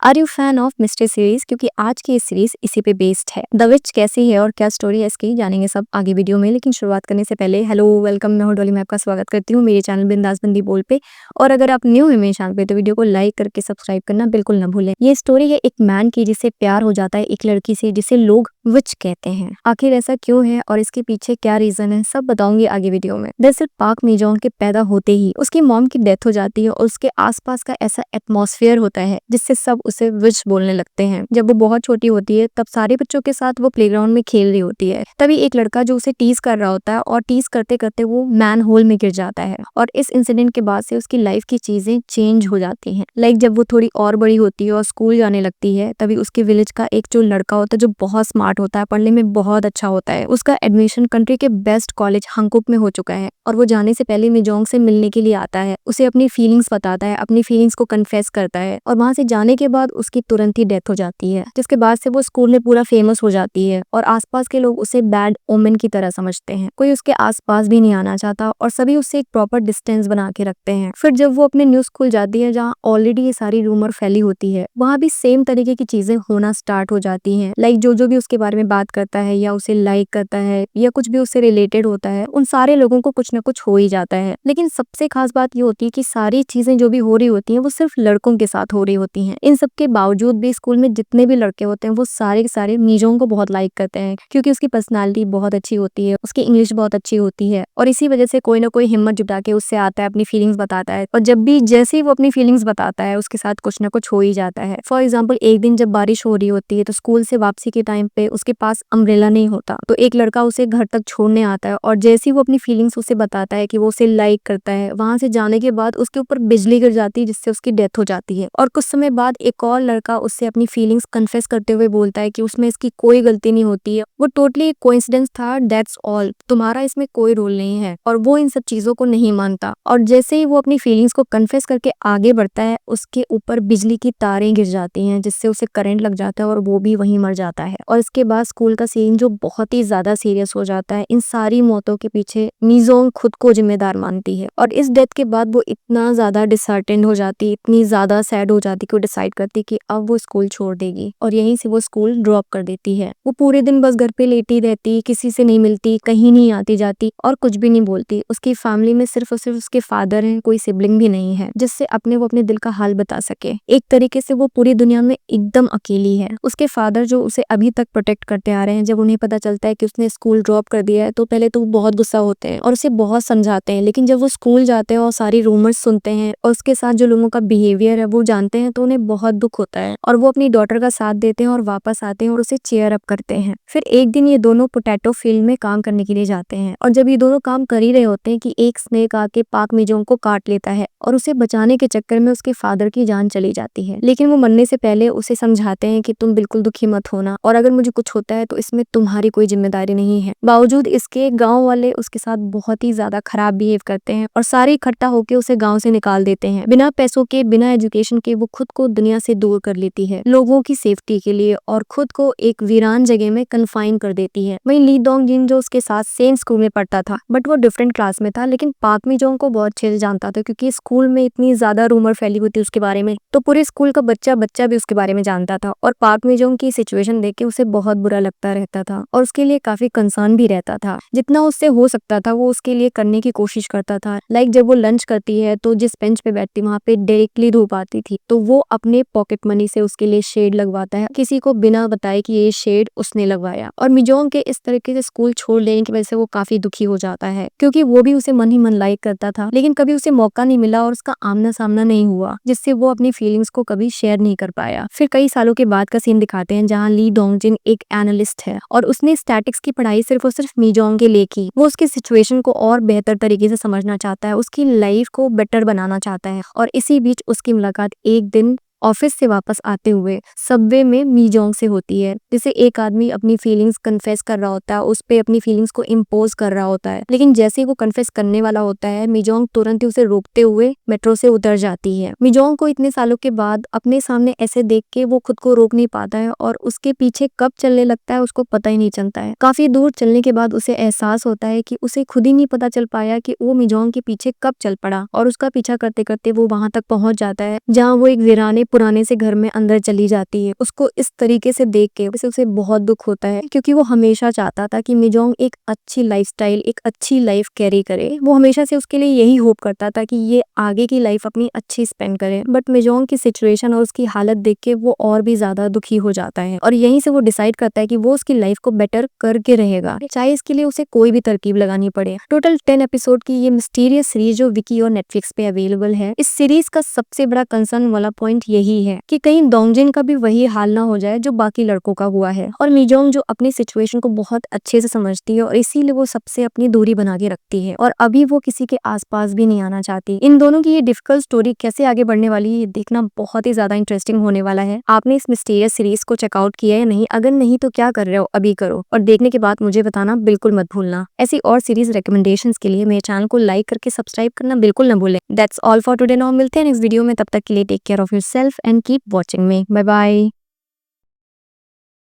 Are you fan of mystery series? क्योंकि आज की ये सीरीज इसी पे बेस्ड है। द विच कैसी है और क्या स्टोरी है इसकी जानेंगे सब आगे वीडियो में, लेकिन शुरुआत करने से पहले हेलो वेलकम, मैं हूं डॉली, मैं आपका स्वागत करती हूँ मेरे चैनल बिंदास बंदी बोल पे। और अगर आप न्यू है मेरे चैनल पे तो वीडियो को लाइक करके सब्सक्राइब करना बिल्कुल ना भूलें। ये स्टोरी है एक मैन की जिसे प्यार हो जाता है एक लड़की से जिसे लोग विच कहते हैं। आखिर ऐसा क्यों है और इसके पीछे क्या रीजन है सब बताऊंगी आगे वीडियो में। दरअसल पाक मिजोंग के पैदा होते ही उसकी मॉम की डेथ हो जाती है और उसके आसपास का ऐसा एटमॉस्फेयर होता है जिससे सब उसे विच बोलने लगते हैं। जब वो बहुत छोटी होती है तब सारे बच्चों के साथ वो प्लेग्राउंड में खेल रही होती है, तभी एक लड़का जो उसे टीज कर रहा होता है और टीज करते करते वो मैन होल में गिर जाता है। और इस इंसिडेंट के बाद से उसकी लाइफ की चीजें चेंज हो जाती हैं। लाइक जब वो थोड़ी और बड़ी होती है और स्कूल जाने लगती है तभी उसके विलेज का एक जो लड़का होता है जो बहुत स्मार्ट होता है, पढ़ने में बहुत अच्छा होता है, उसका एडमिशन कंट्री के बेस्ट कॉलेज हंकुक में हो चुका है। और वो जाने से पहले मिजोंग से मिलने के लिए आता है, उसे अपनी फीलिंग्स बताता है, अपनी फीलिंग्स को कन्फेस करता है। और वहां से जाने के बाद उसकी तुरंत ही डेथ हो जाती है, जिसके बाद से वो स्कूल में पूरा फेमस हो जाती है और आसपास के लोग उसे बैड ओमेन की तरह समझते हैं। कोई उसके आसपास भी नहीं आना चाहता और सभी उससे एक प्रॉपर डिस्टेंस बना के रखते हैं। फिर जब वो अपने न्यू स्कूल जाती है जहाँ ऑलरेडी ये सारी रूमर फैली होती है, वहाँ भी सेम तरीके की चीजें होना स्टार्ट हो जाती हैं। लाइक जो भी उसके बारे में बात करता है या उसे लाइक करता है या कुछ भी उससे रिलेटेड होता है, उन सारे लोगों को कुछ ना कुछ हो ही जाता है। लेकिन सबसे खास बात ये होती है कि सारी चीजें जो भी हो रही होती हैं वो सिर्फ लड़कों के साथ हो रही होती हैं। इन सब के बावजूद भी स्कूल में जितने भी लड़के होते हैं वो सारे के सारे मिजोंग को बहुत लाइक करते हैं, क्योंकि उसकी पर्सनालिटी बहुत अच्छी होती है, उसकी इंग्लिश बहुत अच्छी होती है और इसी वजह से कोई ना कोई हिम्मत जुटा के उससे आता है, अपनी फीलिंग्स बताता है। और जब भी जैसे ही वो अपनी फीलिंग्स बताता है उसके साथ कुछ ना कुछ हो ही जाता है। फॉर एग्जाम्पल एक दिन जब बारिश हो रही होती है तो स्कूल से वापसी के टाइम पे उसके पास अम्ब्रेला नहीं होता, तो एक लड़का उसे घर तक छोड़ने आता है और जैसे ही वो अपनी फीलिंग्स उसे बताता है कि वो उसे लाइक करता है, वहां से जाने के बाद उसके ऊपर बिजली गिर जाती है जिससे उसकी डेथ हो जाती है। और कुछ समय बाद एक और लड़का उससे अपनी फीलिंग्स कन्फेस करते हुए बोलता है कि उसमें इसकी कोई गलती नहीं होती है, वो टोटली एक कोइंसिडेंस था, दैट्स ऑल, तुम्हारा इसमें कोई रोल नहीं है। और वो इन सब चीजों को नहीं मानता और जैसे ही वो अपनी फीलिंग्स को कन्फेस करके आगे बढ़ता है उसके ऊपर बिजली की तारें गिर जाती हैं जिससे उसे करंट लग जाता है और वो भी वहीं मर जाता है। और इसके बाद स्कूल का सीन जो बहुत ही ज्यादा सीरियस हो जाता है। इन सारी मौतों के पीछे मिजोंग खुद को जिम्मेदार मानती है और इस डेथ के बाद वो इतना ज्यादा डिसहार्टेंड हो जाती, इतनी ज्यादा सैड हो जाती कि वो डिसाइड करती कि अब वो स्कूल छोड़ देगी और यहीं से वो स्कूल ड्रॉप कर देती है। वो पूरे दिन बस घर पे लेटी रहती, किसी से नहीं मिलती, कहीं नहीं आती जाती और कुछ भी नहीं बोलती। उसकी फैमिली में सिर्फ और सिर्फ उसके फादर हैं, कोई सिबलिंग भी नहीं है जिससे वो अपने दिल का हाल बता सके। एक तरीके से वो पूरी दुनिया में एकदम अकेली है। उसके फादर जो उसे अभी तक प्रोटेक्ट करते आ रहे हैं, जब उन्हें पता चलता है कि उसने स्कूल ड्रॉप कर दिया है तो पहले तो वो बहुत गुस्सा होते हैं और उसे बहुत समझाते हैं, लेकिन जब वो स्कूल जाते हैं और सारी रूमर्स सुनते हैं और उसके साथ जो लोगों का बिहेवियर है वो जानते हैं तो उन्हें बहुत दुख होता है और वो अपनी डॉटर का साथ देते हैं और वापस आते हैं और उसे चेयर अप करते हैं। फिर एक दिन ये दोनों पोटैटो फील्ड में काम करने के लिए जाते हैं और जब ये दोनों काम कर ही रहे होते हैं कि एक स्नेक आके पाक मिजोंग को काट लेता है और उसे बचाने के चक्कर में उसके फादर की जान चली जाती है। लेकिन वो मरने से पहले उसे समझाते हैं कि तुम बिल्कुल दुखी मत होना और अगर मुझे कुछ होता है तो इसमें तुम्हारी कोई जिम्मेदारी नहीं है। बावजूद इसके गाँव वाले उसके साथ बहुत ही ज्यादा खराब बिहेव करते हैं और सारे इकट्ठा होकर उसे गाँव से निकाल देते हैं। बिना पैसों के, बिना एजुकेशन के वो खुद को दुनिया से दूर कर लेती है लोगों की सेफ्टी के लिए और खुद को एक वीरान जगह में कन्फाइन कर देती है। वहीं ली डोंग जिन जो उसके साथ सेम स्कूल में पढ़ता था बट वो डिफरेंट क्लास में था, लेकिन पाक मिजोंग को बहुत अच्छे से जानता था क्योंकि स्कूल में इतनी ज्यादा रूमर फैली हुई थी उसके बारे में, तो पूरे स्कूल का बच्चा बच्चा भी उसके बारे में जानता था। और पाक मिजोंग की सिचुएशन देख के उसे बहुत बुरा लगता रहता था और उसके लिए काफी कंसर्न भी रहता था। जितना उससे हो सकता था वो उसके लिए करने की कोशिश करता था। लाइक जब वो लंच करती है तो जिस बेंच पे बैठती वहां पे डायरेक्टली धूप आती थी तो वो अपने पॉकेट मनी से उसके लिए शेड लगवाता है, किसी को बिना बताए कि ये शेड उसने लगवाया। और मिजोंग के इस तरीके से स्कूल छोड़ देने की वजह से वो काफी दुखी हो जाता है क्योंकि वो भी उसे मन ही मन लाइक करता था, लेकिन कभी उसे मौका नहीं मिला और उसका आमना सामना नहीं हुआ जिससे वो अपनी फीलिंग्स को कभी शेयर नहीं कर पाया। फिर कई सालों के बाद का सीन दिखाते हैं जहाँ ली डोंगजिन एक एनालिस्ट है और उसने स्टैटिक्स की पढ़ाई सिर्फ और सिर्फ मिजोंग के लिए की। वो उसकी सिचुएशन को और बेहतर तरीके से समझना चाहता है, उसकी लाइफ को बेटर बनाना चाहता है। और इसी बीच उसकी मुलाकात एक दिन ऑफिस से वापस आते हुए सबवे में मिजोंग से होती है, जिसे एक आदमी अपनी फीलिंग्स कन्फेस कर रहा होता है, उस पे अपनी फीलिंग्स को इम्पोज कर रहा होता है। लेकिन जैसे ही वो कन्फेस करने वाला होता है मिजोंग तुरंत ही उसे रोकते हुए मेट्रो से उतर जाती है। मिजोंग को इतने सालों के बाद अपने सामने ऐसे देख के वो खुद को रोक नहीं पाता है और उसके पीछे कब चलने लगता है उसको पता ही नहीं चलता है। काफी दूर चलने के बाद उसे एहसास होता है कि उसे खुद ही नहीं पता चल पाया कि वो मिजोंग के पीछे कब चल पड़ा और उसका पीछा करते करते वो वहां तक पहुंच जाता है जहाँ वो एक वीराने पुराने से घर में अंदर चली जाती है। उसको इस तरीके से देख के उसे बहुत दुख होता है, क्योंकि वो हमेशा चाहता था कि मिजोंग एक अच्छी लाइफस्टाइल, एक अच्छी लाइफ कैरी करे। वो हमेशा से उसके लिए यही होप करता था कि ये आगे की लाइफ अपनी अच्छी स्पेंड करे। बट मिजोंग की सिचुएशन और उसकी हालत देख के वो और भी ज्यादा दुखी हो जाता है और यहीं से वो डिसाइड करता है कि वो उसकी लाइफ को बेटर करके रहेगा, चाहे इसके लिए उसे कोई भी तरकीब लगानी पड़े। टोटल 10 एपिसोड की ये मिस्टीरियस सीरीज जो विकी और नेटफ्लिक्स पे अवेलेबल है। इस सीरीज का सबसे बड़ा कंसर्न वाला पॉइंट यही है कि कहीं डोंगजिन का भी वही हाल ना हो जाए जो बाकी लड़कों का हुआ है। और मिजोंग जो अपनी सिचुएशन को बहुत अच्छे से समझती है और इसीलिए वो सबसे अपनी दूरी बना के रखती है और अभी वो किसी के आसपास भी नहीं आना चाहती। इन दोनों की ये डिफिकल्ट स्टोरी कैसे आगे बढ़ने वाली है, ये देखना बहुत ही ज्यादा इंटरेस्टिंग होने वाला है। आपने इस मिस्टीरियस सीरीज को चेकआउट किया या नहीं? अगर नहीं तो क्या कर रहे हो, अभी करो और देखने के बाद मुझे बताना बिल्कुल मत भूलना। ऐसी और सीरीज रिकमेंडेशंस के लिए मेरे चैनल को लाइक करके सब्सक्राइब करना बिल्कुल न भूलें। That's all for today. Now मिलते हैं नेक्स्ट वीडियो में, तब तक के लिए take care of yourself and keep watching me. Bye bye.